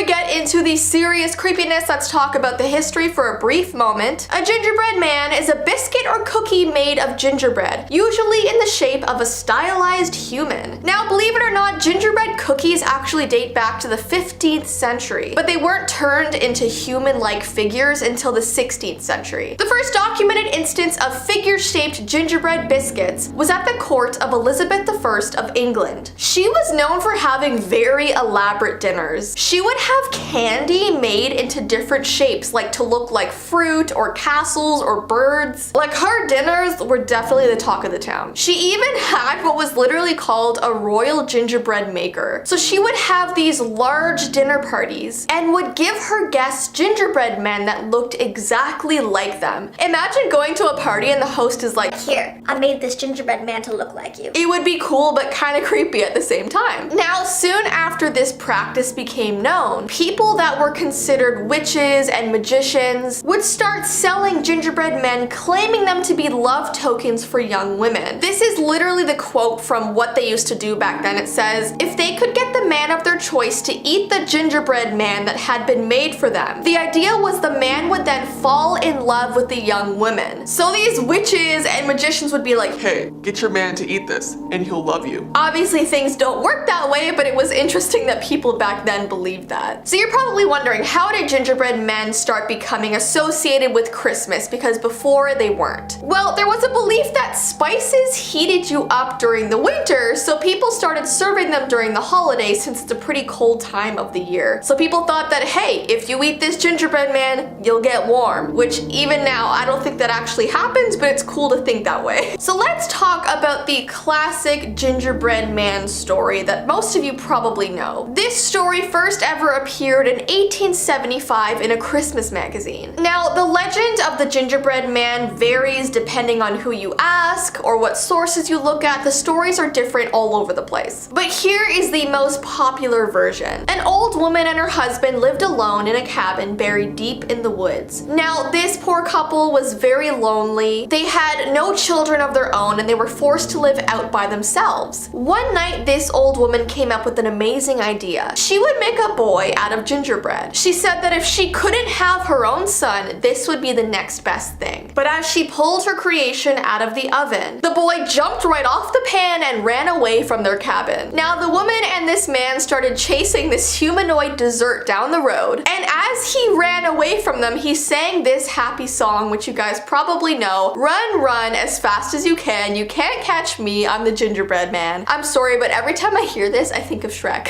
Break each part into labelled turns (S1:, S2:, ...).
S1: we get into the serious creepiness, let's talk about the history for a brief moment. A gingerbread man is a biscuit or cookie made of gingerbread, usually in the shape of a stylized human. Now, believe it or not, gingerbread cookies actually date back to the 15th century, but they weren't turned into human-like figures until the 16th century. The first documented instance of figure-shaped gingerbread biscuits was at the court of Elizabeth I of England. She was known for having very elaborate dinners. She would have candy made into different shapes, like to look like fruit or castles or birds. Like, her dinners were definitely the talk of the town. She even had what was literally called a royal gingerbread maker. So she would have these large dinner parties and would give her guests gingerbread men that looked exactly like them. Imagine going to a party and the host is like,
S2: "Here, I made this gingerbread man to look like you."
S1: It would be cool but kind of creepy at the same time. Now, soon after this practice became known, people that were considered witches and magicians would start selling gingerbread men, claiming them to be love tokens for young women. This is literally the quote from what they used to do back then. It says, if they could get the man of their choice to eat the gingerbread man that had been made for them, the idea was the man would then fall in love with the young women. So these witches and magicians would be like,
S3: "Hey, get your man to eat this and he'll love you."
S1: Obviously things don't work that way, but it was interesting that people back then believed that. So you're probably wondering, how did gingerbread men start becoming associated with Christmas? Because before they weren't. Well, there was a belief that spices heated you up during the winter, so people started serving them during the holidays since it's a pretty cold time of the year. So people thought that, hey, if you eat this gingerbread man, you'll get warm, which even now, I don't think that actually happens, but it's cool to think that way. So let's talk about the classic gingerbread man story that most of you probably know. This story first ever appeared in 1875 in a Christmas magazine. Now, the legend of the gingerbread man varies depending on who you ask or what sources you look at. The stories are different all over the place. But here is the most popular version. An old woman and her husband lived alone in a cabin buried deep in the woods. Now, this poor couple was very lonely. They had no children of their own and they were forced to live out by themselves. One night, this old woman came up with an amazing idea. She would make a boy out of gingerbread. She said that if she couldn't have her own son, this would be the next best thing. But as she pulled her creation out of the oven, the boy jumped right off the pan and ran away from their cabin. Now, the woman and this man started chasing this humanoid dessert down the road, and as he ran away from them, he sang this happy song, which you guys probably know. Run, run as fast as you can. You can't catch me. I'm the gingerbread man. I'm sorry, but every time I hear this, I think of Shrek.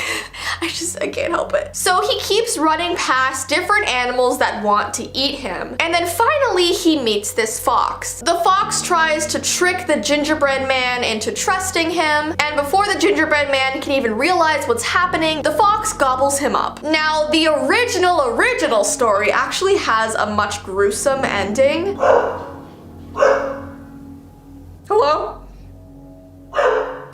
S1: I can't help it. So he keeps running past different animals that want to eat him. And then finally, he meets this fox. The fox tries to trick the gingerbread man into trusting him. And before the gingerbread man can even realize what's happening, the fox gobbles him up. Now, the original story actually has a much gruesome ending. Hello?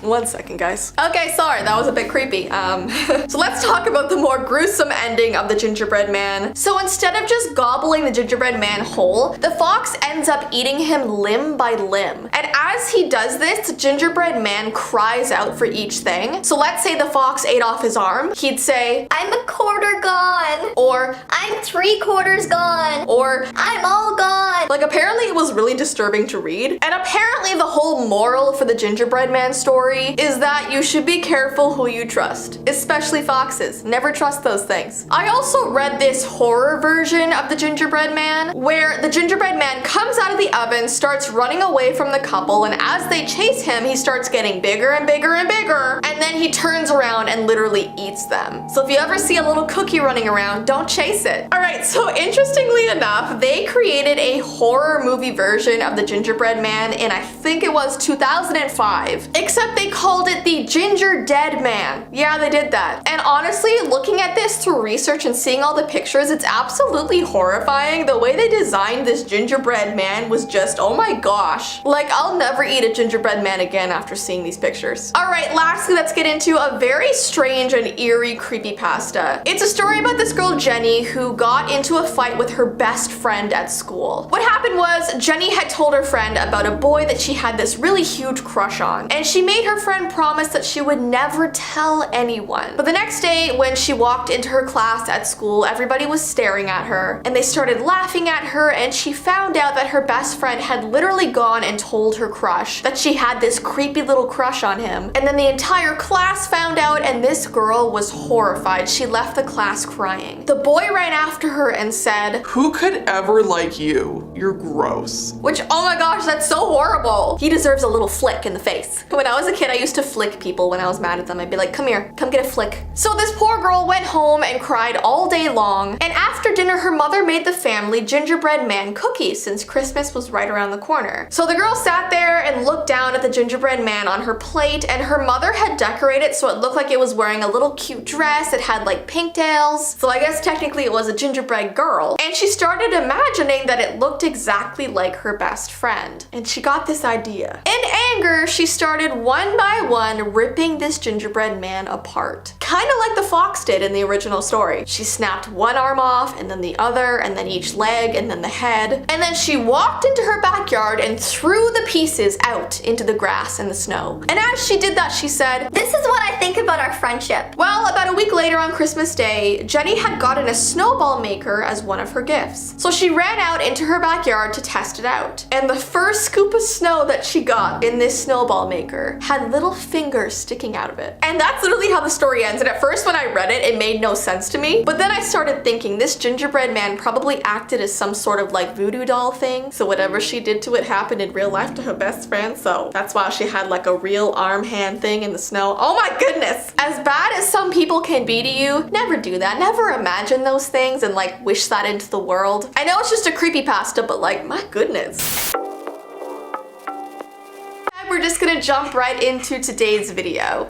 S1: One second, guys. Okay, sorry, that was a bit creepy. So let's talk about the more gruesome ending of the gingerbread man. So instead of just gobbling the gingerbread man whole, the fox ends up eating him limb by limb. And as he does this, the gingerbread man cries out for each thing. So let's say the fox ate off his arm. He'd say,
S2: "I'm a quarter gone,"
S1: or
S2: "I'm 3/4 gone,"
S1: or
S2: "I'm all gone."
S1: like, apparently it was really disturbing to read. And apparently the whole moral for the gingerbread man story is that you should be careful who you trust, especially foxes. Never trust those things. I also read this horror version of the gingerbread man where the gingerbread man comes out of the oven, starts running away from the couple, and as they chase him, he starts getting bigger and bigger and bigger, and then he turns around and literally eats them. So if you ever see a little cookie running around, don't chase it. Alright, so interestingly enough, they created a horror movie version of the gingerbread man in, I think it was 2005, except they called it the Ginger Dead Man. Yeah, they did that. And honestly, looking at this through research and seeing all the pictures, it's absolutely horrifying. The way they designed this gingerbread man was just, oh my gosh. Like, I'll never eat a gingerbread man again after seeing these pictures. Alright, lastly, let's get into a very strange and eerie creepypasta. It's a story about this girl, Jenny, who got into a fight with her best friend at school. What happened was, Jenny had told her friend about a boy that she had this really huge crush on, and she made her friend promised that she would never tell anyone. But the next day, when she walked into her class at school, everybody was staring at her, and they started laughing at her, and she found out that her best friend had literally gone and told her crush that she had this creepy little crush on him. And then the entire class found out, and this girl was horrified. She left the class crying. The boy ran after her and said,
S3: "Who could ever like you? You're gross."
S1: Which, oh my gosh, that's so horrible. He deserves a little flick in the face. When I was a kid, I used to flick people when I was mad at them. I'd be like, come here, come get a flick. So this poor girl went home and cried all day long. And after dinner, her mother made the family gingerbread man cookies since Christmas was right around the corner. So the girl sat there and looked down at the gingerbread man on her plate, and her mother had decorated so it looked like it was wearing a little cute dress. It had like pigtails. So I guess technically it was a gingerbread girl. And she started imagining that it looked exactly like her best friend. And she got this idea. In anger, she started one by one ripping this gingerbread man apart. Kind of like the fox did in the original story. She snapped one arm off, and then the other, and then each leg, and then the head. And then she walked into her backyard and threw the pieces out into the grass and the snow. And as she did that, she said,
S2: This is what I think about our friendship.
S1: well, about a week later on Christmas Day, Jenny had gotten a snowball maker as one of her gifts. So she ran out into her backyard to test it out. And the first scoop of snow that she got in this snowball maker had little fingers sticking out of it. And that's literally how the story ends. And at first when I read it, it made no sense to me. But then I started thinking this gingerbread man probably acted as some sort of like voodoo doll thing. So whatever she did to it happened in real life to her best friend. So that's why she had like a real arm hand thing in the snow. Oh my goodness. As bad as some people can be to you, never do that. Never imagine those things and like wish that into the world. I know it's just a creepypasta, but like, my goodness. We're just gonna jump right into today's video.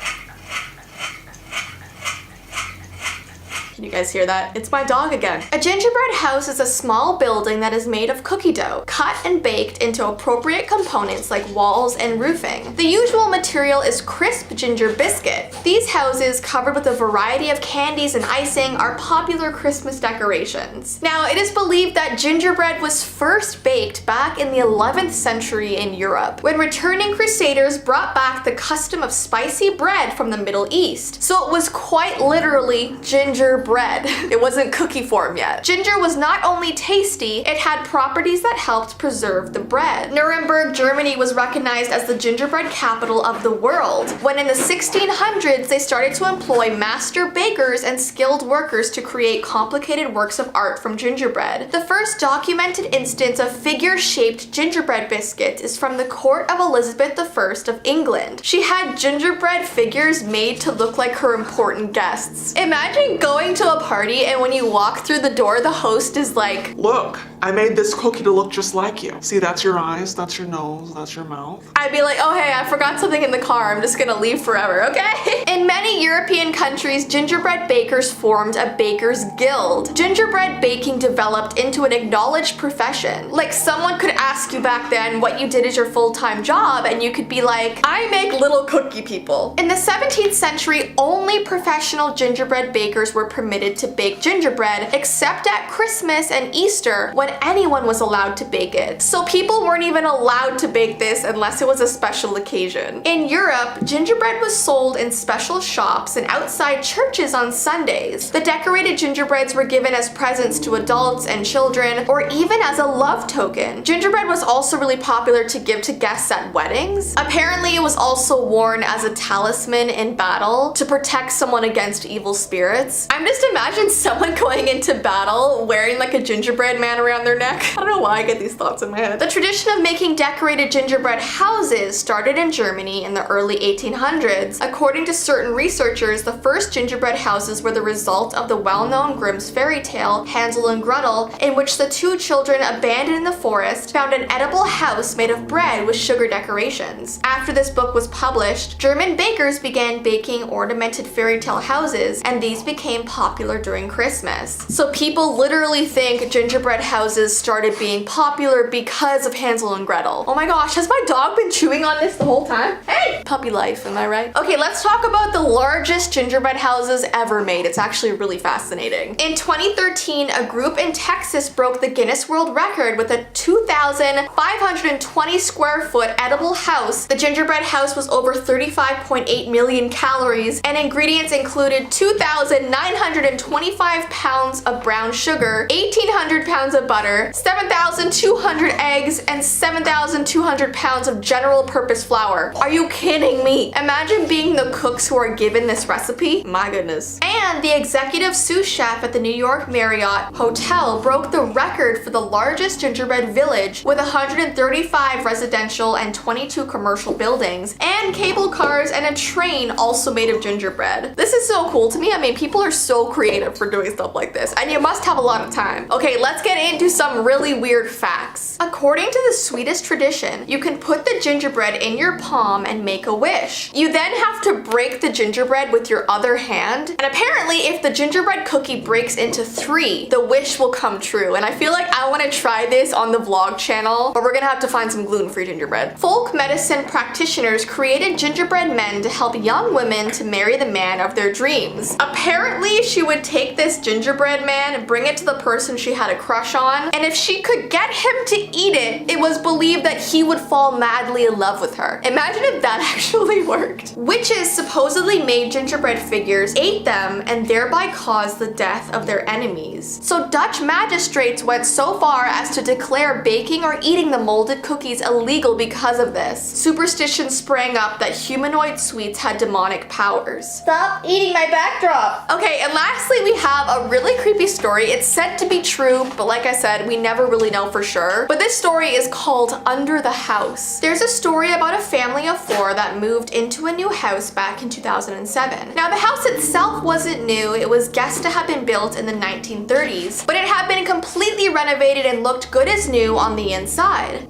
S1: Can you guys hear that? It's my dog again. A gingerbread house is a small building that is made of cookie dough, cut and baked into appropriate components like walls and roofing. The usual material is crisp ginger biscuit. These houses, covered with a variety of candies and icing, are popular Christmas decorations. Now, it is believed that gingerbread was first baked back in the 11th century in Europe, when returning crusaders brought back the custom of spicy bread from the Middle East. So it was quite literally gingerbread. It wasn't cookie form yet. Ginger was not only tasty, it had properties that helped preserve the bread. Nuremberg, Germany was recognized as the gingerbread capital of the world, when in the 1600s they started to employ master bakers and skilled workers to create complicated works of art from gingerbread. The first documented instance of figure-shaped gingerbread biscuits is from the court of Elizabeth I of England. She had gingerbread figures made to look like her important guests. Imagine going to a party and when you walk through the door, the host is like,
S3: "Look, I made this cookie to look just like you. See, that's your eyes, that's your nose, that's your mouth."
S1: I'd be like, oh hey, I forgot something in the car. I'm just gonna leave forever, okay? In many European countries, gingerbread bakers formed a baker's guild. Gingerbread baking developed into an acknowledged profession. Like someone could ask you back then what you did as your full-time job and you could be like, I make little cookie people. In the 17th century, only professional gingerbread bakers were permitted to bake gingerbread, except at Christmas and Easter when anyone was allowed to bake it. So people weren't even allowed to bake this unless it was a special occasion. In Europe, gingerbread was sold in special shops and outside churches on Sundays. The decorated gingerbreads were given as presents to adults and children, or even as a love token. Gingerbread was also really popular to give to guests at weddings. Apparently, it was also worn as a talisman in battle to protect someone against evil spirits. I'm just imagining someone going into battle wearing like a gingerbread man around their neck. I don't know why I get these thoughts in my head. The tradition of making decorated gingerbread houses started in Germany in the early 1800s. According to certain researchers, the first gingerbread houses were the result of the well-known Grimm's fairy tale Hansel and Gretel, in which the two children abandoned in the forest found an edible house made of bread with sugar decorations. After this book was published, German bakers began baking ornamented fairy tale houses, and these became popular during Christmas. So people literally think gingerbread houses started being popular because of Hansel and Gretel. Oh my gosh, has my dog been chewing on this the whole time? Hey! puppy life, am I right? Okay, let's talk about the largest gingerbread houses ever made. It's actually really fascinating. In 2013, a group in Texas broke the Guinness World Record with a 2,520 square foot edible house. The gingerbread house was over 35.8 million calories, and ingredients included 2,925 pounds of brown sugar, 1,800 pounds of butter, 7,200 eggs, and 7,200 pounds of general purpose flour. Are you kidding me? Imagine being the cooks who are given this recipe. My goodness. And the executive sous chef at the New York Marriott Hotel broke the record for the largest gingerbread village with 135 residential and 22 commercial buildings, and cable cars and a train also made of gingerbread. This is so cool to me. I mean, people are so creative for doing stuff like this, and you must have a lot of time. Okay, let's get into some really weird facts. According to the Swedish tradition, you can put the gingerbread in your palm and make a wish. You then have to break the gingerbread with your other hand, and apparently if the gingerbread cookie breaks into 3, the wish will come true. And I feel like I want to try this on the vlog channel, but we're gonna have to find some gluten-free gingerbread. Folk medicine practitioners created gingerbread men to help young women to marry the man of their dreams. Apparently, she would take this gingerbread man and bring it to the person she had a crush on, and if she could get him to eat it, it was believed that he would fall madly in love with her. Imagine if that actually worked. Witches supposedly made gingerbread figures, ate them, and thereby caused the death of their enemies. So Dutch magistrates went so far as to declare baking or eating the molded cookies illegal because of this. Superstitions sprang up that humanoid sweets had demonic powers.
S2: Stop eating my backdrop.
S1: Okay, and lastly, we have a really creepy story. It's said to be true, but like I said, we never really know for sure. But this story is called Under the House. There's a story about a family of 4 that moved into a new house back in 2007. Now, the house itself wasn't new. It was guessed to have been built in the 1930s, but it had been completely renovated and looked good as new on the inside.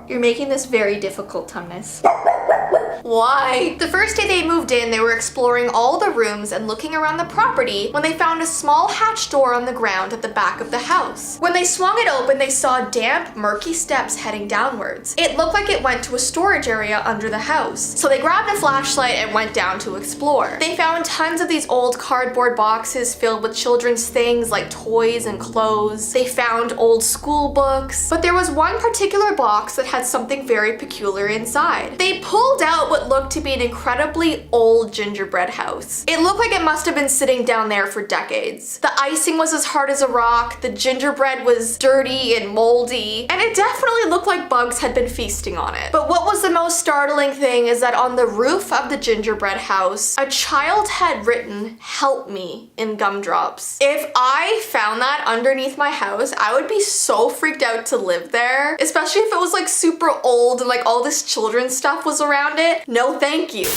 S1: You're making this very difficult, Tumnus. Why? The first day they moved in, they were exploring all the rooms and looking around the property when they found a small hatch door on the ground at the back of the house. When they swung it open, they saw damp, murky steps heading downwards. It looked like it went to a storage area under the house. So they grabbed a flashlight and went down to explore. They found tons of these old cardboard boxes filled with children's things like toys and clothes. They found old school books, but there was one particular box that had something very peculiar inside. They pulled out what looked to be an incredibly old gingerbread house. It looked like it must have been sitting down there for decades. The icing was as hard as a rock, the gingerbread was dirty and moldy, and it definitely looked like bugs had been feasting on it. But what was the most startling thing is that on the roof of the gingerbread house, a child had written, "Help me," in gumdrops. If I found that underneath my house, I would be so freaked out to live there, especially if it was like super old and like all this children's stuff was around it. No, thank you.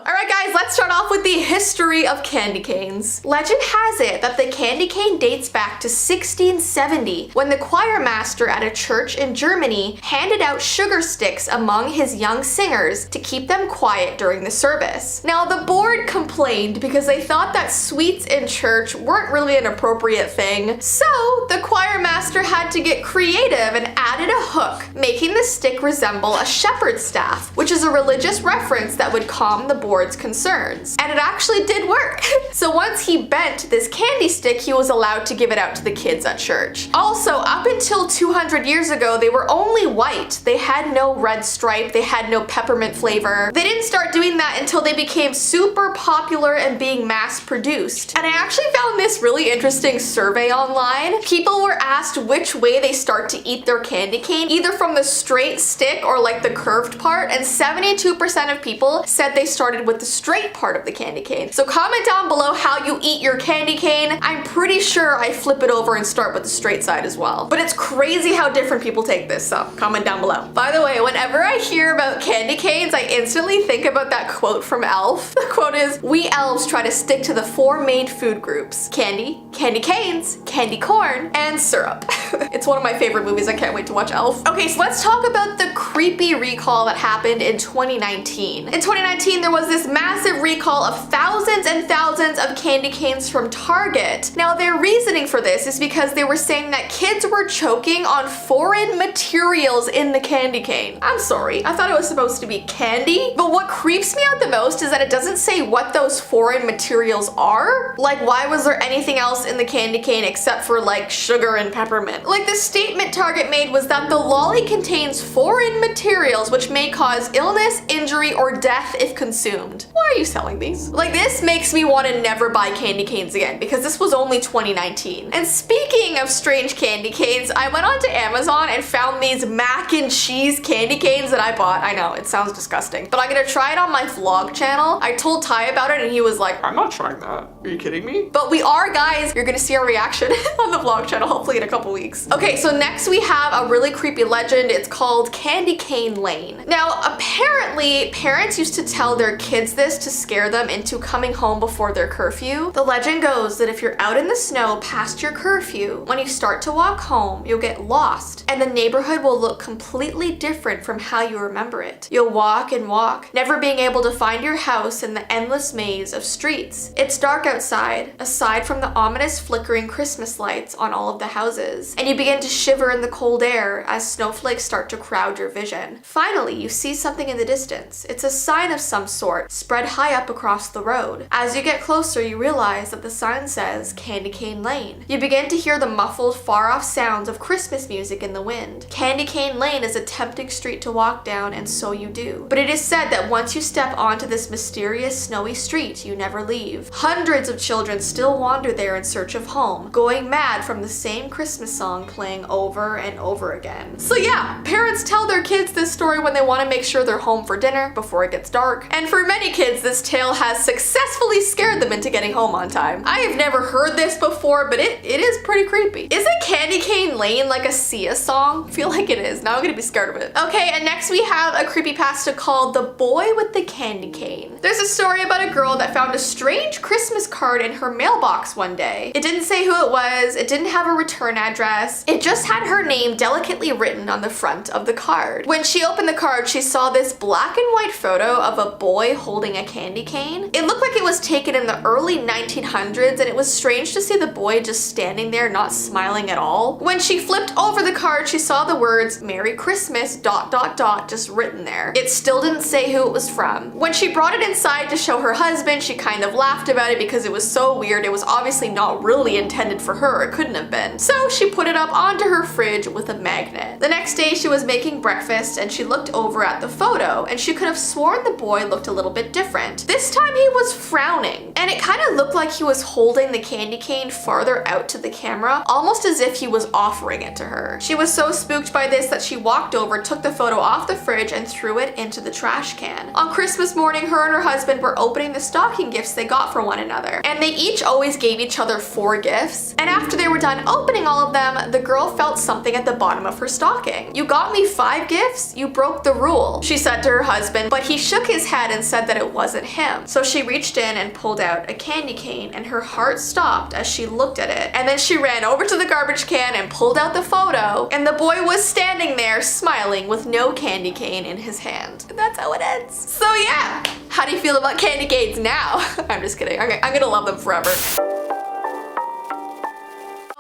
S1: Alright guys, let's start off with the history of candy canes. Legend has it that the candy cane dates back to 1670 when the choir master at a church in Germany handed out sugar sticks among his young singers to keep them quiet during the service. Now the board complained because they thought that sweets in church weren't really an appropriate thing, so the choir master had to get creative and added a hook, making the stick resemble a shepherd's staff, which is a religious reference that would calm the board's concerns. And it actually did work. So once he bent this candy stick, he was allowed to give it out to the kids at church. Also, up until 200 years ago, they were only white. They had no red stripe, they had no peppermint flavor. They didn't start doing that until they became super popular and being mass produced. And I actually found this really interesting survey online. People were asked which way they start to eat their candy cane, either from the straight stick or like the curved part, and 72% of people said they started with the straight part of the candy cane. So comment down below how you eat your candy cane. I'm pretty sure I flip it over and start with the straight side as well. But it's crazy how different people take this, so comment down below. By the way, whenever I hear about candy canes, I instantly think about that quote from Elf. The quote is, "We elves try to stick to the 4 main food groups: candy, candy canes, candy corn, and syrup." It's one of my favorite movies. I can't wait to watch Elf. Okay, so let's talk about the creepy recall that happened in 2019. In 2019, there was this massive massive recall of thousands and thousands of candy canes from Target. Now, their reasoning for this is because they were saying that kids were choking on foreign materials in the candy cane. I'm sorry, I thought it was supposed to be candy, but what creeps me out the most is that it doesn't say what those foreign materials are. Like, why was there anything else in the candy cane except for like sugar and peppermint? Like, the statement Target made was that the lolly contains foreign materials which may cause illness, injury, or death if consumed. Why are you selling these? Like, this makes me want to never buy candy canes again because this was only 2019. And speaking of strange candy canes, I went onto Amazon and found these mac and cheese candy canes that I bought. I know, it sounds disgusting, but I'm gonna try it on my vlog channel. I told Ty about it and he was like,
S3: I'm not trying that. Are you kidding me?
S1: but we are, guys. You're gonna see our reaction on the vlog channel hopefully in a couple weeks. Okay, so next we have a really creepy legend. It's called Candy Cane Lane. Now, apparently parents used to tell their kids this to scare them into coming home before their curfew. The legend goes that if you're out in the snow past your curfew, when you start to walk home, you'll get lost and the neighborhood will look completely different from how you remember it. You'll walk and walk, never being able to find your house in the endless maze of streets. It's dark outside, aside from the ominous flickering Christmas lights on all of the houses, and you begin to shiver in the cold air as snowflakes start to crowd your vision. Finally, you see something in the distance. It's a sign of some sort, spread high up across the road. As you get closer, you realize that the sign says Candy Cane Lane. You begin to hear the muffled, far-off sounds of Christmas music in the wind. Candy Cane Lane is a tempting street to walk down, and so you do. But it is said that once you step onto this mysterious snowy street, you never leave. Hundreds of children still wander there in search of home, going mad from the same Christmas song playing over and over again. So yeah, parents tell their kids this story when they want to make sure they're home for dinner before it gets dark. And for many kids, this tale has successfully scared them into getting home on time. I have never heard this before, but it is pretty creepy. Isn't Candy Cane Lane like a Sia song? I feel like it is. Now I'm gonna be scared of it. Okay, and next we have a creepypasta called The Boy with the Candy Cane. There's a story about a girl that found a strange Christmas card in her mailbox one day. It didn't say who it was, it didn't have a return address, it just had her name delicately written on the front of the card. When she opened the card, she saw this black and white photo of a boy holding a candy cane. It looked like it was taken in the early 1900s, and it was strange to see the boy just standing there not smiling at all. When she flipped over the card, she saw the words Merry Christmas ... just written there. It still didn't say who it was from. When she brought it inside to show her husband, she kind of laughed about it because it was so weird. It was obviously not really intended for her. It couldn't have been. So she put it up onto her fridge with a magnet. The next day she was making breakfast and she looked over at the photo and she could have sworn the boy looked a little bit different. This time he was frowning and it kind of looked like he was holding the candy cane farther out to the camera, almost as if he was offering it to her. She was so spooked by this that she walked over, took the photo off the fridge and threw it into the trash can. On Christmas morning, her and her husband were opening the stocking gifts they got for one another, and they each always gave each other 4 gifts. And after they were done opening all of them, the girl felt something at the bottom of her stocking. "You got me 5 gifts? You broke the rule," she said to her husband, but he shook his head and said that it wasn't him. So she reached in and pulled out a candy cane, and her heart stopped as she looked at it. And then she ran over to the garbage can and pulled out the photo, and the boy was standing there smiling with no candy cane in his hand. And that's how it ends. So yeah, how do you feel about candy canes now? I'm just kidding. I'm gonna love them forever.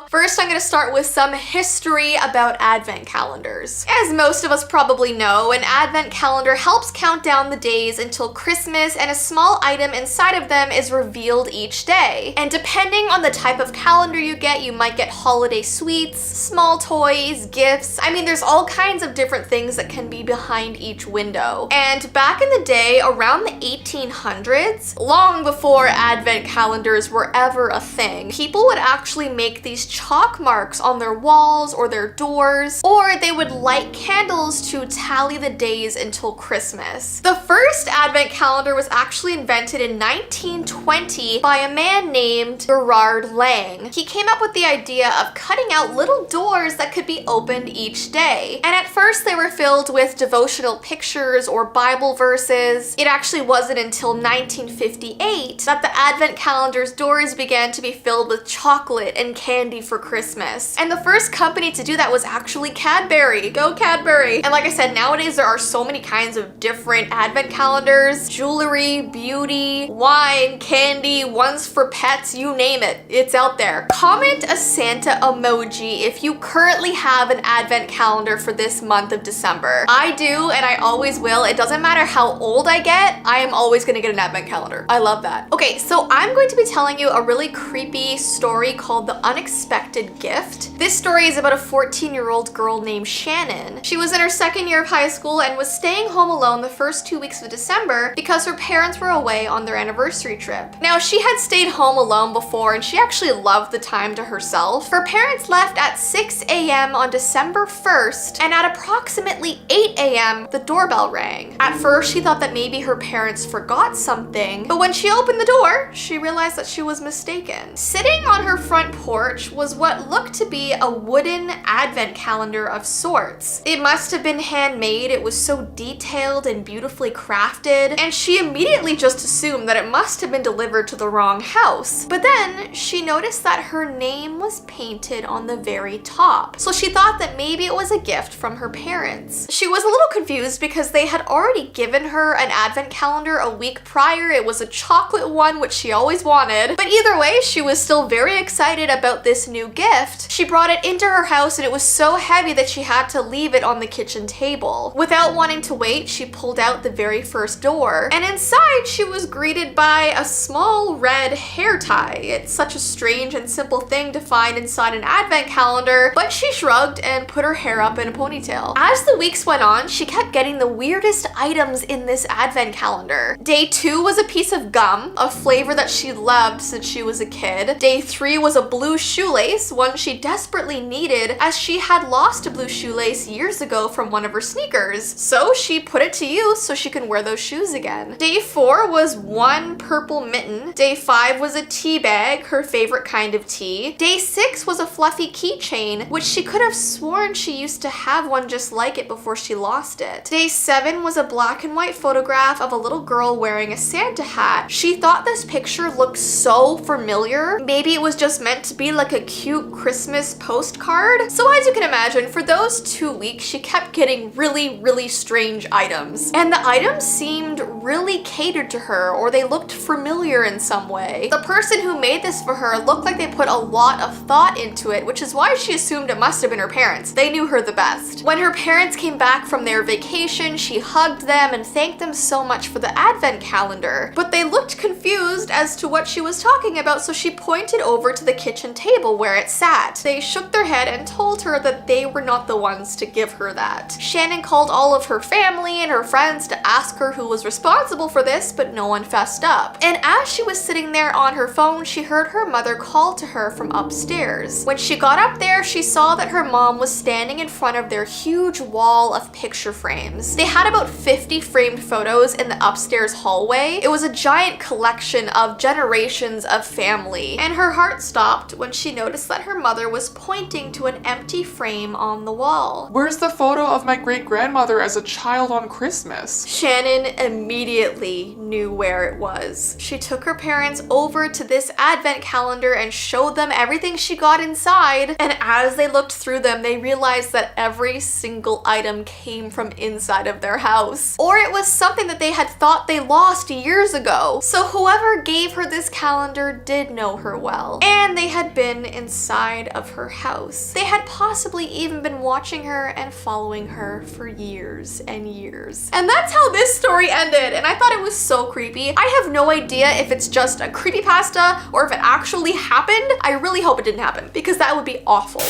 S1: First, I'm going to start with some history about advent calendars. As most of us probably know, an advent calendar helps count down the days until Christmas, and a small item inside of them is revealed each day. And depending on the type of calendar you get, you might get holiday sweets, small toys, gifts. I mean, there's all kinds of different things that can be behind each window. And back in the day, around the 1800s, long before advent calendars were ever a thing, people would actually make these chalk marks on their walls or their doors, or they would light candles to tally the days until Christmas. The first advent calendar was actually invented in 1920 by a man named Gerard Lang. He came up with the idea of cutting out little doors that could be opened each day. And at first they were filled with devotional pictures or Bible verses. It actually wasn't until 1958 that the advent calendar's doors began to be filled with chocolate and candy for Christmas. And the first company to do that was actually Cadbury. Go Cadbury! And like I said, nowadays there are so many kinds of different advent calendars, jewelry, beauty, wine, candy, ones for pets, you name it. It's out there. Comment a Santa emoji if you currently have an advent calendar for this month of December. I do, and I always will. It doesn't matter how old I get, I am always gonna get an advent calendar. I love that. Okay, so I'm going to be telling you a really creepy story called The Unexpected Gift. This story is about a 14-year-old girl named Shannon. She was in her second year of high school and was staying home alone the first 2 weeks of December because her parents were away on their anniversary trip. Now, she had stayed home alone before and she actually loved the time to herself. Her parents left at 6 a.m. on December 1st, and at approximately 8 a.m. the doorbell rang. At first, she thought that maybe her parents forgot something, but when she opened the door, she realized that she was mistaken. Sitting on her front porch was what looked to be a wooden advent calendar of sorts. It must have been handmade, it was so detailed and beautifully crafted, and she immediately just assumed that it must have been delivered to the wrong house. But then she noticed that her name was painted on the very top. So she thought that maybe it was a gift from her parents. She was a little confused because they had already given her an advent calendar a week prior. It was a chocolate one, which she always wanted. But either way, she was still very excited about this new gift. She brought it into her house and it was so heavy that she had to leave it on the kitchen table. Without wanting to wait, she pulled out the very first door, and inside she was greeted by a small red hair tie. It's such a strange and simple thing to find inside an advent calendar, but she shrugged and put her hair up in a ponytail. As the weeks went on, she kept getting the weirdest items in this advent calendar. Day 2 was a piece of gum, a flavor that she loved since she was a kid. Day 3 was a blue shoelace, one she desperately needed as she had lost a blue shoelace years ago from one of her sneakers. So she put it to use so she can wear those shoes again. Day 4 was one purple mitten. Day 5 was a tea bag, her favorite kind of tea. Day 6 was a fluffy keychain, which she could have sworn she used to have one just like it before she lost it. Day 7 was a black and white photograph of a little girl wearing a Santa hat. She thought this picture looked so familiar. Maybe it was just meant to be like a cute Christmas postcard. So as you can imagine, for those 2 weeks, she kept getting really strange items. And the items seemed really catered to her, or they looked familiar in some way. The person who made this for her looked like they put a lot of thought into it, which is why she assumed it must have been her parents. They knew her the best. When her parents came back from their vacation, she hugged them and thanked them so much for the advent calendar. But they looked confused as to what she was talking about, so she pointed over to the kitchen table where it sat. They shook their head and told her that they were not the ones to give her that. Shannon called all of her family and her friends to ask her who was responsible for this, but no one fessed up. And as she was sitting there on her phone, she heard her mother call to her from upstairs. When she got up there, she saw that her mom was standing in front of their huge wall of picture frames. They had about 50 framed photos in the upstairs hallway. It was a giant collection of generations of family, and her heart stopped when she noticed that her mother was pointing to an empty frame on the wall.
S3: Where's the photo of my great-grandmother as a child on Christmas?
S1: Shannon immediately knew where it was. She took her parents over to this advent calendar and showed them everything she got inside, and as they looked through them, they realized that every single item came from inside of their house. Or it was something that they had thought they lost years ago. So whoever gave her this calendar did know her well, and they had been inside of her house. They had possibly even been watching her and following her for years and years. And that's how this story ended, and I thought it was so creepy. I have no idea if it's just a creepypasta or if it actually happened. I really hope it didn't happen, because that would be awful.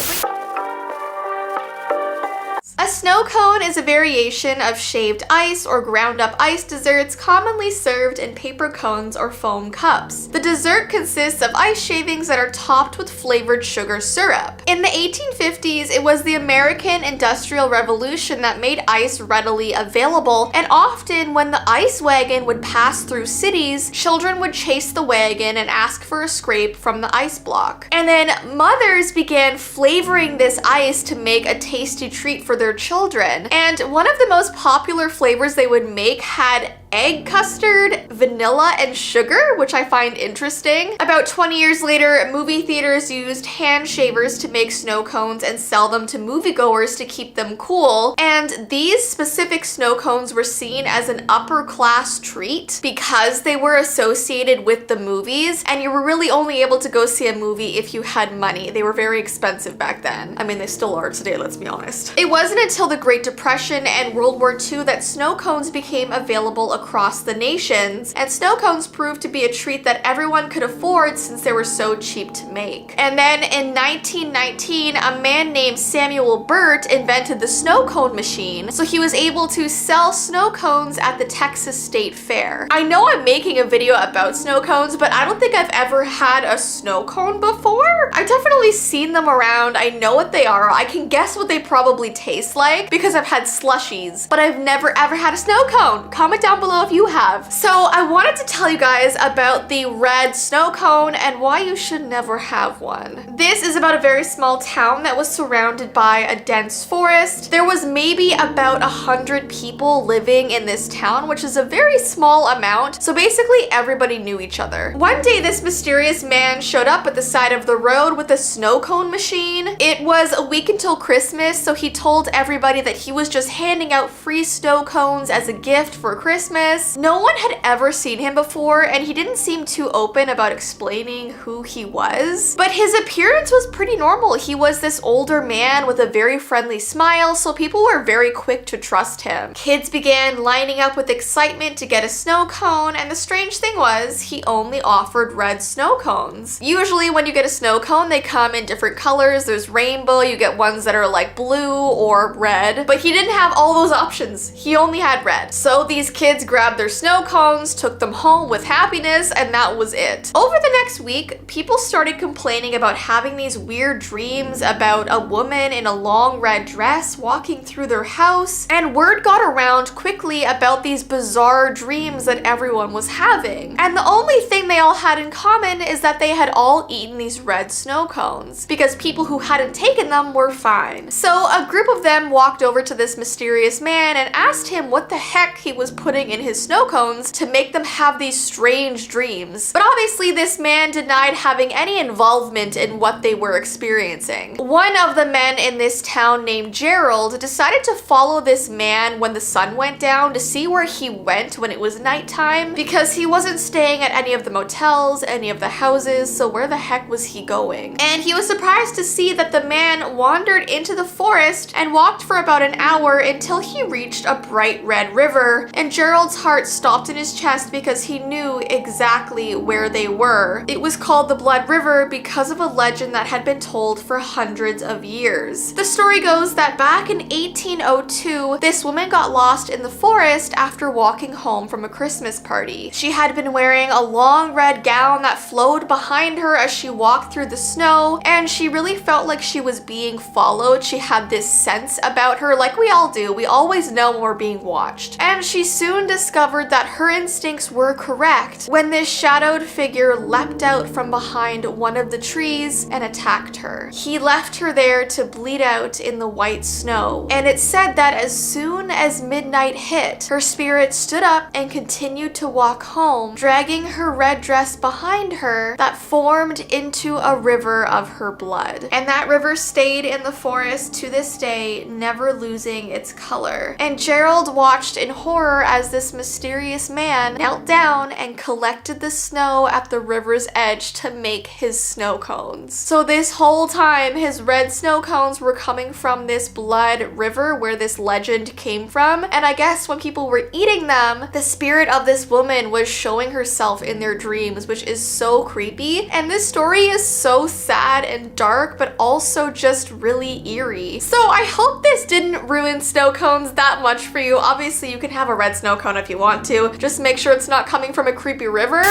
S1: A snow cone is a variation of shaved ice or ground up ice desserts commonly served in paper cones or foam cups. The dessert consists of ice shavings that are topped with flavored sugar syrup. In the 1850s, it was the American Industrial Revolution that made ice readily available, and often when the ice wagon would pass through cities, children would chase the wagon and ask for a scrape from the ice block. And then mothers began flavoring this ice to make a tasty treat for their children. And one of the most popular flavors they would make had egg custard, vanilla, and sugar, which I find interesting. About 20 years later, movie theaters used hand shavers to make snow cones and sell them to moviegoers to keep them cool. And these specific snow cones were seen as an upper class treat because they were associated with the movies, and you were really only able to go see a movie if you had money. They were very expensive back then. I mean, they still are today, let's be honest. It wasn't until the Great Depression and World War II that snow cones became available across the nations, and snow cones proved to be a treat that everyone could afford since they were so cheap to make. And then in 1919, a man named Samuel Burt invented the snow cone machine, so he was able to sell snow cones at the Texas State Fair. I know I'm making a video about snow cones, but I don't think I've ever had a snow cone before. I've definitely seen them around. I know what they are. I can guess what they probably taste like because I've had slushies, but I've never ever had a snow cone. Comment down below if you have. So I wanted to tell you guys about the red snow cone and why you should never have one. This is about a very small town that was surrounded by a dense forest. There was maybe about 100 people living in this town, which is a very small amount. So basically everybody knew each other. One day this mysterious man showed up at the side of the road with a snow cone machine. It was a week until Christmas, so he told everybody that he was just handing out free snow cones as a gift for Christmas. No one had ever seen him before, and he didn't seem too open about explaining who he was. But his appearance was pretty normal. He was this older man with a very friendly smile, so people were very quick to trust him. Kids began lining up with excitement to get a snow cone, and the strange thing was, he only offered red snow cones. Usually when you get a snow cone, they come in different colors. There's rainbow, you get ones that are like blue or red, but he didn't have all those options. He only had red. So these kids grabbed their snow cones, took them home with happiness, and that was it. Over the next week, people started complaining about having these weird dreams about a woman in a long red dress walking through their house, and word got around quickly about these bizarre dreams that everyone was having. And the only thing they all had in common is that they had all eaten these red snow cones, because people who hadn't taken them were fine. So a group of them walked over to this mysterious man and asked him what the heck he was putting in his snow cones to make them have these strange dreams. But obviously this man denied having any involvement in what they were experiencing. One of the men in this town named Gerald decided to follow this man when the sun went down to see where he went when it was nighttime, because he wasn't staying at any of the motels, any of the houses, so where the heck was he going? And he was surprised to see that the man wandered into the forest and walked for about an hour until he reached a bright red river, and Gerald's heart stopped in his chest because he knew exactly where they were. It was called the Blood River because of a legend that had been told for hundreds of years. The story goes that back in 1802, this woman got lost in the forest after walking home from a Christmas party. She had been wearing a long red gown that flowed behind her as she walked through the snow, and she really felt like she was being followed. She had this sense about her, like we all do. We always know when we're being watched. And she soon discovered that her instincts were correct when this shadowed figure leapt out from behind one of the trees and attacked her. He left her there to bleed out in the white snow, and it's said that as soon as midnight hit, her spirit stood up and continued to walk home, dragging her red dress behind her that formed into a river of her blood. And that river stayed in the forest to this day, never losing its color. And Gerald watched in horror as this mysterious man knelt down and collected the snow at the river's edge to make his snow cones. So this whole time, his red snow cones were coming from this blood river where this legend came from. And I guess when people were eating them, the spirit of this woman was showing herself in their dreams, which is so creepy. And this story is so sad and dark, but also just really eerie. So I hope this didn't ruin snow cones that much for you. Obviously, you can have a red snow cone if you want to. Just make sure it's not coming from a creepy river.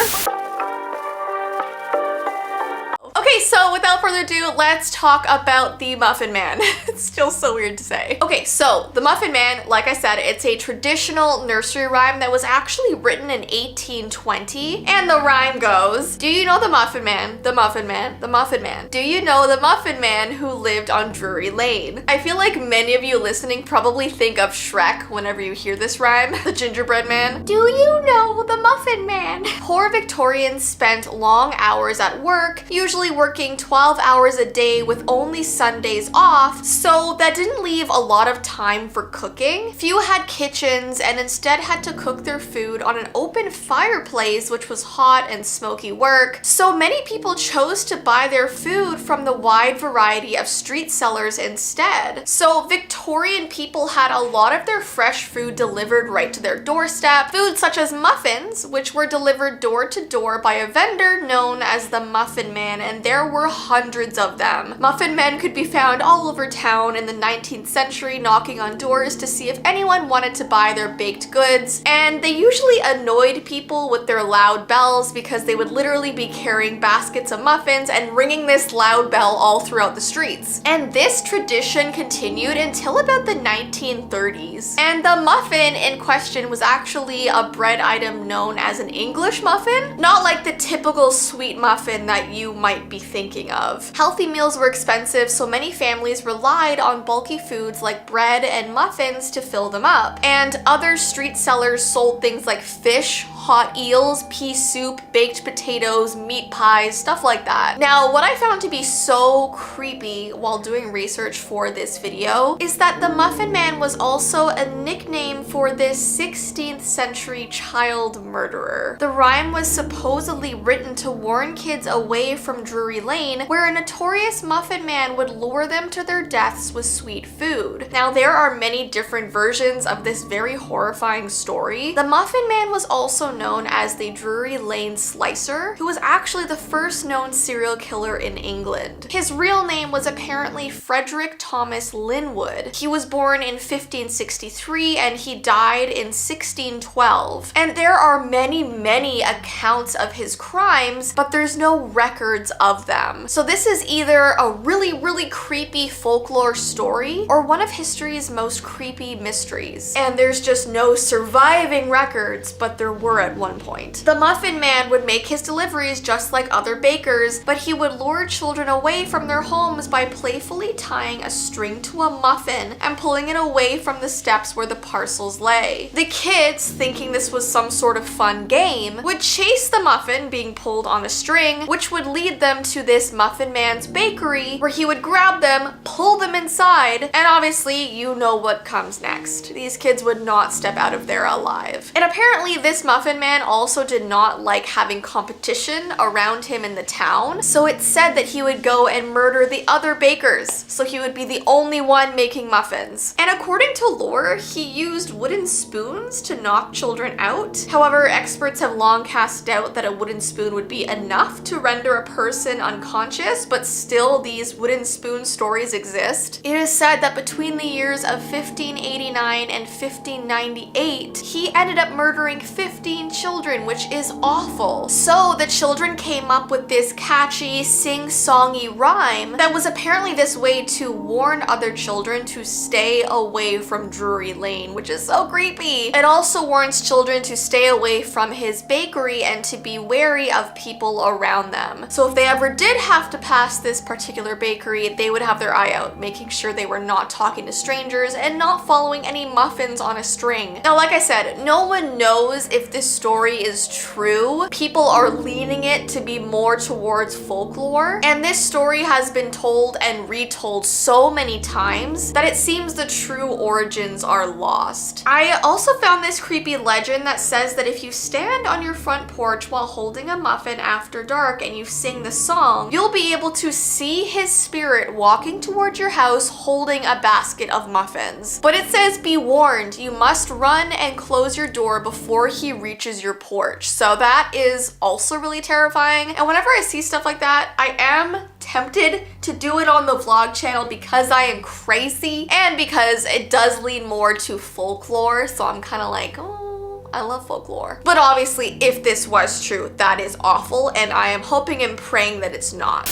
S1: Okay, so without further ado, let's talk about the Muffin Man. It's still so weird to say. Okay, so the Muffin Man, like I said, it's a traditional nursery rhyme that was actually written in 1820. And the rhyme goes, do you know the Muffin Man, the Muffin Man, the Muffin Man? Do you know the Muffin Man who lived on Drury Lane? I feel like many of you listening probably think of Shrek whenever you hear this rhyme, the Gingerbread Man. Do you know the Muffin Man? Poor Victorians spent long hours at work, usually working 12 hours a day with only Sundays off, so that didn't leave a lot of time for cooking. Few had kitchens and instead had to cook their food on an open fireplace, which was hot and smoky work. So many people chose to buy their food from the wide variety of street sellers instead. So Victorian people had a lot of their fresh food delivered right to their doorstep. Food such as muffins, which were delivered door to door by a vendor known as the Muffin Man, and there were hundreds of them. Muffin men could be found all over town in the 19th century, knocking on doors to see if anyone wanted to buy their baked goods, and they usually annoyed people with their loud bells because they would literally be carrying baskets of muffins and ringing this loud bell all throughout the streets. And this tradition continued until about the 1930s. And the muffin in question was actually a bread item known as an English muffin, not like the typical sweet muffin that you might be thinking of. Healthy meals were expensive, so many families relied on bulky foods like bread and muffins to fill them up. And other street sellers sold things like fish, hot eels, pea soup, baked potatoes, meat pies, stuff like that. Now, what I found to be so creepy while doing research for this video is that the Muffin Man was also a nickname for this 16th century child murderer. The rhyme was supposedly written to warn kids away from Drury Lane, where a notorious Muffin Man would lure them to their deaths with sweet food. Now, there are many different versions of this very horrifying story. The Muffin Man was also known as the Drury Lane Slicer, who was actually the first known serial killer in England. His real name was apparently Frederick Thomas Linwood. He was born in 1563 and he died in 1612. And there are many accounts of his crimes, but there's no records of them. So this is either a really creepy folklore story or one of history's most creepy mysteries. And there's just no surviving records, but there were at one point. The Muffin Man would make his deliveries just like other bakers, but he would lure children away from their homes by playfully tying a string to a muffin and pulling it away from the steps where the parcels lay. The kids, thinking this was some sort of fun game, would chase the muffin being pulled on a string, which would lead them to this Muffin Man's bakery, where he would grab them, pull them inside, and obviously you know what comes next. These kids would not step out of there alive. And apparently this Muffin Man also did not like having competition around him in the town, so it's said that he would go and murder the other bakers, so he would be the only one making muffins. And according to lore, he used wooden spoons to knock children out. However, experts have long cast doubt that a wooden spoon would be enough to render a person unconscious, but still these wooden spoon stories exist. It is said that between the years of 1589 and 1598, he ended up murdering 15 children, which is awful. So the children came up with this catchy, sing-songy rhyme that was apparently this way to warn other children to stay away from Drury Lane, which is so creepy. It also warns children to stay away from his bakery and to be wary of people around them. So if they ever did have to pass this particular bakery, they would have their eye out, making sure they were not talking to strangers and not following any muffins on a string. Now, like I said, no one knows if this story is true. People are leaning it to be more towards folklore, and this story has been told and retold so many times that it seems the true origins are lost. I also found this creepy legend that says that if you stand on your front porch while holding a muffin after dark and you sing the song, you'll be able to see his spirit walking towards your house holding a basket of muffins. But it says, be warned, you must run and close your door before he reaches your porch. So that is also really terrifying. And whenever I see stuff like that, I am tempted to do it on the vlog channel because I am crazy and because it does lean more to folklore. So I'm kind of like, oh, I love folklore. But obviously, if this was true, that is awful, and I am hoping and praying that it's not.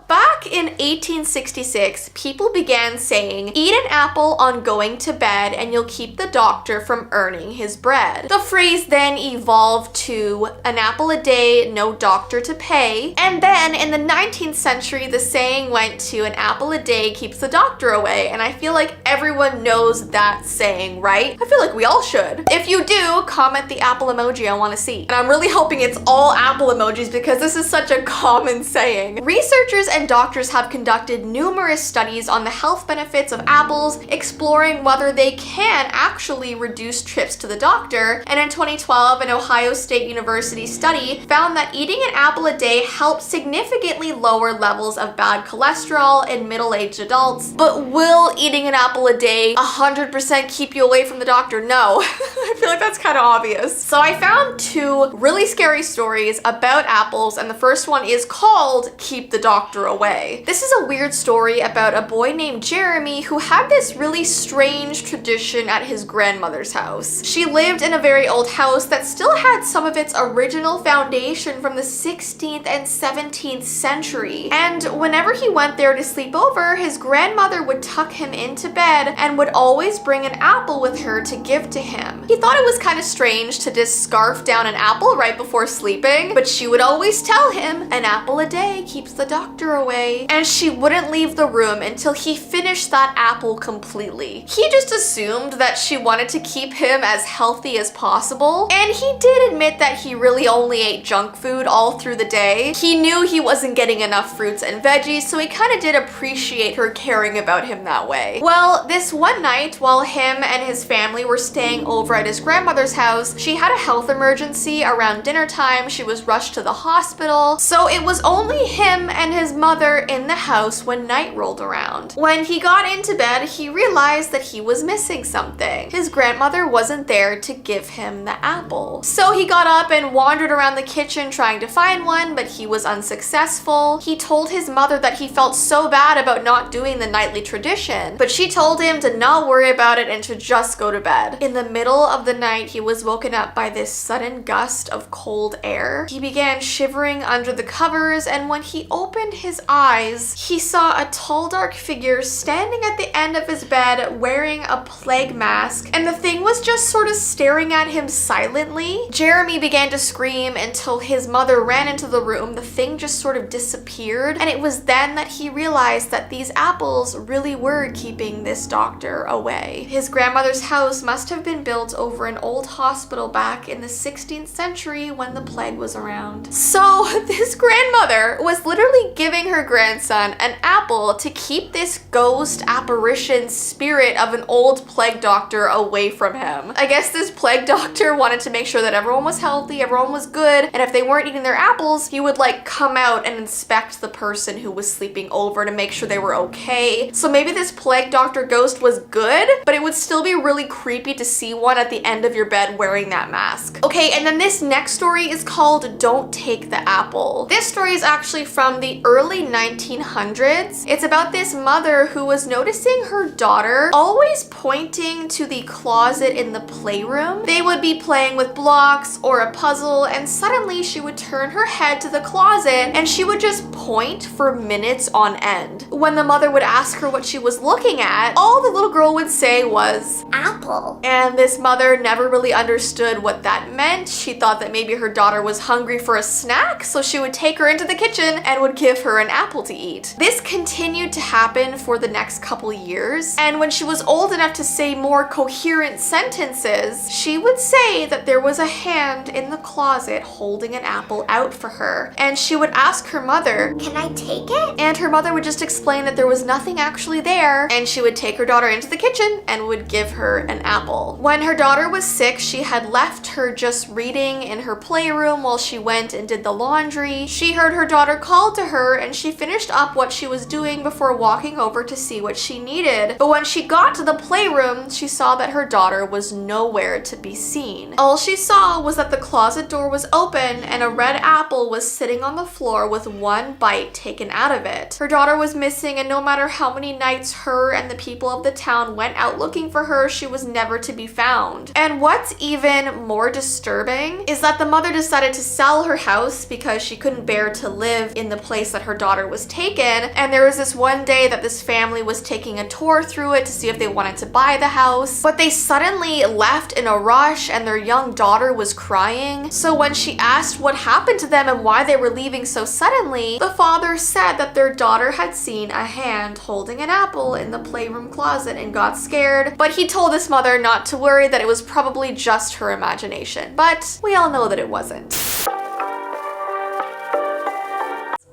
S1: Back in 1866, people began saying, eat an apple on going to bed and you'll keep the doctor from earning his bread. The phrase then evolved to an apple a day, no doctor to pay. And then in the 19th century, the saying went to an apple a day keeps the doctor away. And I feel like everyone knows that saying, right? I feel like we all should. If you do, comment the apple emoji I want to see. And I'm really hoping it's all apple emojis because this is such a common saying. Researchers and doctors have conducted numerous studies on the health benefits of apples, exploring whether they can actually reduce trips to the doctor. And in 2012, an Ohio State University study found that eating an apple a day helps significantly lower levels of bad cholesterol in middle-aged adults. But will eating an apple a day 100% keep you away from the doctor? No. I feel like that's kind of obvious. So I found two really scary stories about apples, and the first one is called Keep the Doctor Away. This is a weird story about a boy named Jeremy who had this really strange tradition at his grandmother's house. She lived in a very old house that still had some of its original foundation from the 16th and 17th century. And whenever he went there to sleep over, his grandmother would tuck him into bed and would always bring an apple with her to give to him. He thought it was kind of strange to just scarf down an apple right before sleeping, but she would always tell him, an apple a day keeps the doctor away. And she wouldn't leave the room until he finished that apple completely. He just assumed that she wanted to keep him as healthy as possible, and he did admit that he really only ate junk food all through the day. He knew he wasn't getting enough fruits and veggies, so he kind of did appreciate her caring about him that way. Well, this one night, while him and his family were staying over at his grandmother's house, she had a health emergency around dinner time. She was rushed to the hospital, so it was only him and his mother in the house when night rolled around. When he got into bed, he realized that he was missing something. His grandmother wasn't there to give him the apple. So he got up and wandered around the kitchen trying to find one, but he was unsuccessful. He told his mother that he felt so bad about not doing the nightly tradition, but she told him to not worry about it and to just go to bed. In the middle of the night, he was woken up by this sudden gust of cold air. He began shivering under the covers, and when he opened his eyes, he saw a tall, dark figure standing at the end of his bed wearing a plague mask, and the thing was just sort of staring at him silently. Jeremy began to scream until his mother ran into the room. The thing just sort of disappeared, and it was then that he realized that these apples really were keeping this doctor away. His grandmother's house must have been built over an old hospital back in the 16th century when the plague was around. So this grandmother was literally giving her grandson an apple to keep this ghost apparition spirit of an old plague doctor away from him. I guess this plague doctor wanted to make sure that everyone was healthy, everyone was good, and if they weren't eating their apples, he would like come out and inspect the person who was sleeping over to make sure they were okay. So maybe this plague doctor ghost was good, but it would still be really creepy to see one at the end of your bed wearing that mask. Okay, and then this next story is called Don't Take the Apple. This story is actually from the early 1900s. It's about this mother who was noticing her daughter always pointing to the closet in the playroom. They would be playing with blocks or a puzzle, and suddenly she would turn her head to the closet and she would just point for minutes on end. When the mother would ask her what she was looking at, all the little girl would say was, apple. And this mother never really understood what that meant. She thought that maybe her daughter was hungry for a snack, so she would take her into the kitchen and would give her an apple to eat. This continued to happen for the next couple years, and when she was old enough to say more coherent sentences, she would say that there was a hand in the closet holding an apple out for her, and she would ask her mother, can I take it? And her mother would just explain that there was nothing actually there, and she would take her daughter into the kitchen and would give her an apple. When her daughter was sick, she had left her just reading in her playroom while she went and did the laundry. She heard her daughter call to her, and she finished up what she was doing before walking over to see what she needed. But when she got to the playroom, she saw that her daughter was nowhere to be seen. All she saw was that the closet door was open and a red apple was sitting on the floor with one bite taken out of it. Her daughter was missing, and no matter how many nights her and the people of the town went out looking for her, she was never to be found. And what's even more disturbing is that the mother decided to sell her house because she couldn't bear to live in the place that her daughter was taken. And there was this one day that this family was taking a tour through it to see if they wanted to buy the house, but they suddenly left in a rush and their young daughter was crying. So when she asked what happened to them and why they were leaving so suddenly, the father said that their daughter had seen a hand holding an apple in the playroom closet and got scared, but he told his mother not to worry, that it was probably just her imagination. But we all know that it wasn't.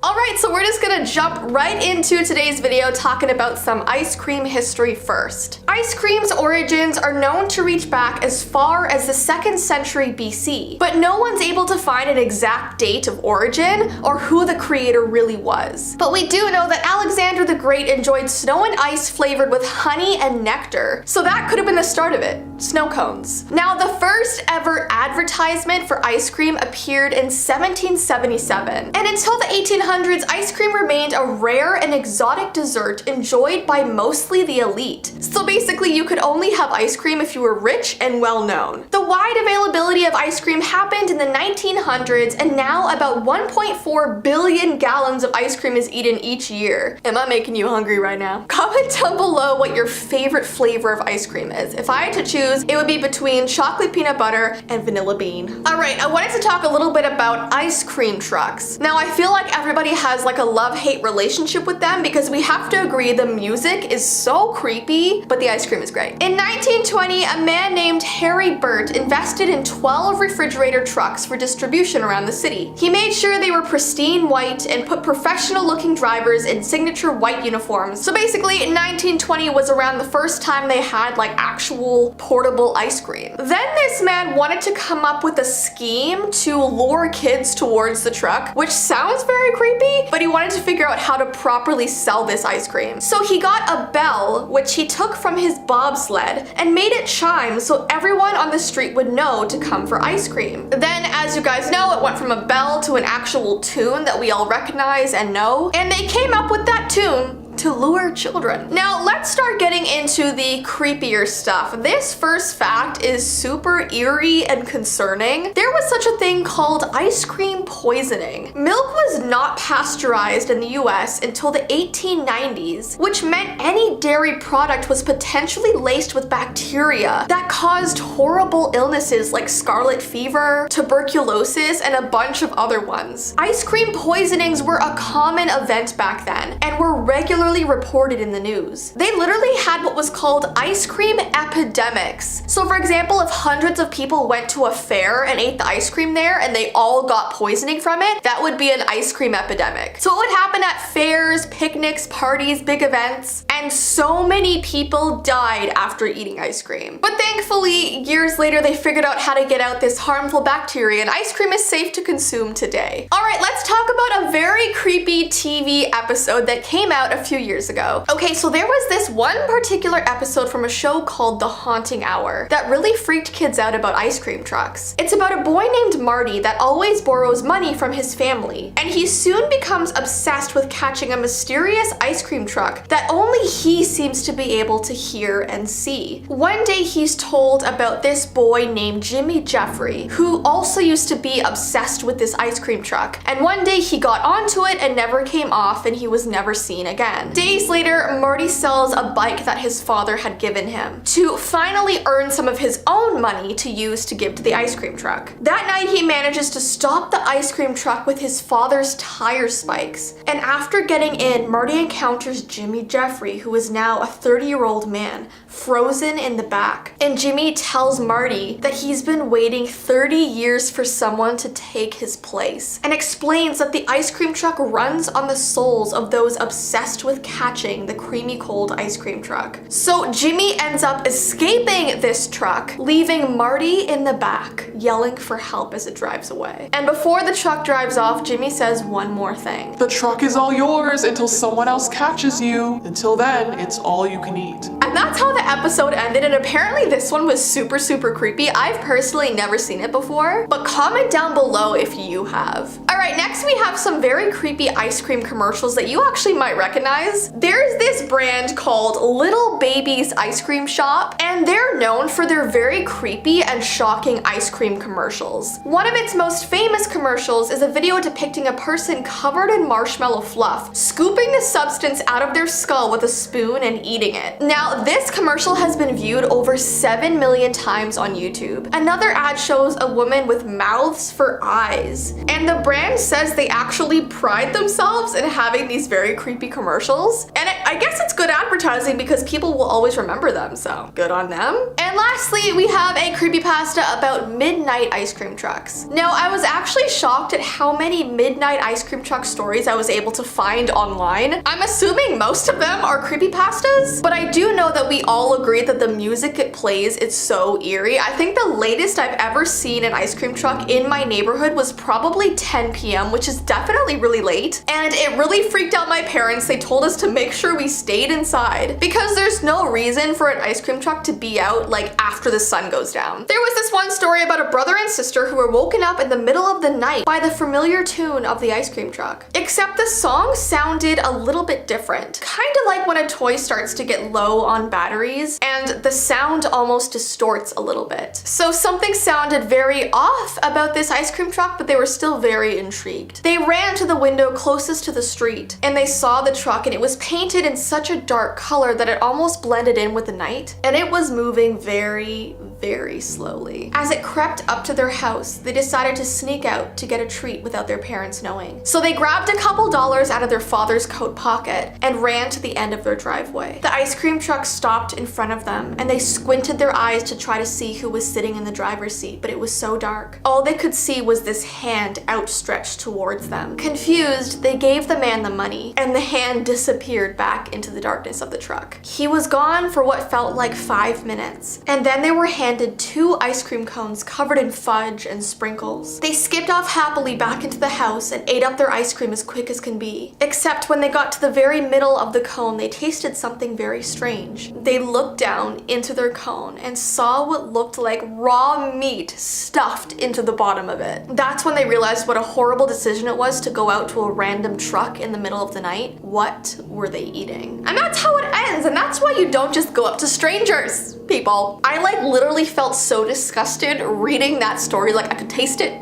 S1: Alright, so we're just gonna jump right into today's video talking about some ice cream history first. Ice cream's origins are known to reach back as far as the 2nd century BC, but no one's able to find an exact date of origin or who the creator really was. But we do know that Alexander the Great enjoyed snow and ice flavored with honey and nectar, so that could have been the start of it. Snow cones. Now, the first ever advertisement for ice cream appeared in 1777, and until the 1800s, ice cream remained a rare and exotic dessert enjoyed by mostly the elite. So basically, you could only have ice cream if you were rich and well known. The wide availability of ice cream happened in the 1900s, and now about 1.4 billion gallons of ice cream is eaten each year. Am I making you hungry right now? Comment down below what your favorite flavor of ice cream is. If I had to choose, it would be between chocolate peanut butter and vanilla bean. Alright, I wanted to talk a little bit about ice cream trucks. Now, I feel like everybody has like a love-hate relationship with them because we have to agree the music is so creepy, but the ice cream is great. In 1920, a man named Harry Burt invested in 12 refrigerator trucks for distribution around the city. He made sure they were pristine white and put professional-looking drivers in signature white uniforms. So basically, 1920 was around the first time they had like actual portable ice cream. Then this man wanted to come up with a scheme to lure kids towards the truck, which sounds very creepy, but he wanted to figure out how to properly sell this ice cream. So he got a bell, which he took from his bobsled, and made it chime so everyone on the street would know to come for ice cream. Then, as you guys know, it went from a bell to an actual tune that we all recognize and know, and they came up with that tune to lure children. Now, let's start getting into the creepier stuff. This first fact is super eerie and concerning. There was such a thing called ice cream poisoning. Milk was not pasteurized in the US until the 1890s, which meant any dairy product was potentially laced with bacteria that caused horrible illnesses like scarlet fever, tuberculosis, and a bunch of other ones. Ice cream poisonings were a common event back then and were regularly reported in the news. They literally had what was called ice cream epidemics. So for example, if hundreds of people went to a fair and ate the ice cream there and they all got poisoning from it, that would be an ice cream epidemic. So it would happen at fairs, picnics, parties, big events, and so many people died after eating ice cream. But thankfully, years later, they figured out how to get out this harmful bacteria, and ice cream is safe to consume today. Alright, let's talk about a very creepy TV episode that came out a few years ago. Okay, so there was this one particular episode from a show called The Haunting Hour that really freaked kids out about ice cream trucks. It's about a boy named Marty that always borrows money from his family, and he soon becomes obsessed with catching a mysterious ice cream truck that only he seems to be able to hear and see. One day he's told about this boy named Jimmy Jeffrey, who also used to be obsessed with this ice cream truck, and one day he got onto it and never came off, and he was never seen again. Days later, Marty sells a bike that his father had given him to finally earn some of his own money to use to give to the ice cream truck. That night, he manages to stop the ice cream truck with his father's tire spikes, and after getting in, Marty encounters Jimmy Jeffrey, who is now a 30-year-old man, frozen in the back. And Jimmy tells Marty that he's been waiting 30 years for someone to take his place, and explains that the ice cream truck runs on the souls of those obsessed with catching the creamy cold ice cream truck. So Jimmy ends up escaping this truck, leaving Marty in the back, yelling for help as it drives away. And before the truck drives off, Jimmy says one more thing.
S3: The truck is all yours until someone else catches you. Until then, it's all you can eat.
S1: And that's how the episode ended, and apparently this one was super, super creepy. I've personally never seen it before, but comment down below if you have. All right, next we have some very creepy ice cream commercials that you actually might recognize. There's this brand called Little Baby's Ice Cream Shop, and they're known for their very creepy and shocking ice cream commercials. One of its most famous commercials is a video depicting a person covered in marshmallow fluff, scooping the substance out of their skull with a spoon and eating it. Now, this commercial has been viewed over 7 million times on YouTube. Another ad shows a woman with mouths for eyes, and the brand says they actually pride themselves in having these very creepy commercials. And I guess it's good advertising because people will always remember them, so good on them. And lastly, we have a creepypasta about midnight ice cream trucks. Now, I was actually shocked at how many midnight ice cream truck stories I was able to find online. I'm assuming most of them are creepypastas, but I do know that we all agree that the music it plays is so eerie. I think the latest I've ever seen an ice cream truck in my neighborhood was probably 10 p.m., which is definitely really late. And it really freaked out my parents. They told us to make sure we stayed inside because there's no reason for an ice cream truck to be out like after the sun goes down. There was this one story about a brother and sister who were woken up in the middle of the night by the familiar tune of the ice cream truck. Except the song sounded a little bit different. Kind of like when a toy starts to get low on batteries and the sound almost distorts a little bit. So something sounded very off about this ice cream truck, but they were still very intrigued. They ran to the window closest to the street and they saw the truck, and it was painted in such a dark color that it almost blended in with the night, and it was moving very, very slowly. As it crept up to their house, they decided to sneak out to get a treat without their parents knowing. So they grabbed a couple dollars out of their father's coat pocket and ran to the end of their driveway. The ice cream truck stopped in front of them, and they squinted their eyes to try to see who was sitting in the driver's seat, but it was so dark. All they could see was this hand outstretched towards them. Confused, they gave the man the money, and the hand disappeared back into the darkness of the truck. He was gone for what felt like 5 minutes, and then they were handed 2 ice cream cones covered in fudge and sprinkles. They skipped off happily back into the house and ate up their ice cream as quick as can be. Except when they got to the very middle of the cone, they tasted something very strange. They looked down into their cone and saw what looked like raw meat stuffed into the bottom of it. That's when they realized what a horrible decision it was to go out to a random truck in the middle of the night. What were they eating? And that's how it ends, and that's why you don't just go up to strangers, people. I like literally felt so disgusted reading that story, like I could taste it.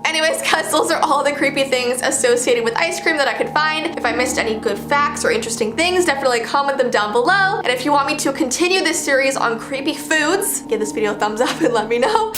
S1: Anyways, guys, those are all the creepy things associated with ice cream that I could find. If I missed any good facts or interesting things, definitely comment them down below. And if you want me to continue this series on creepy foods, give this video a thumbs up and let me know.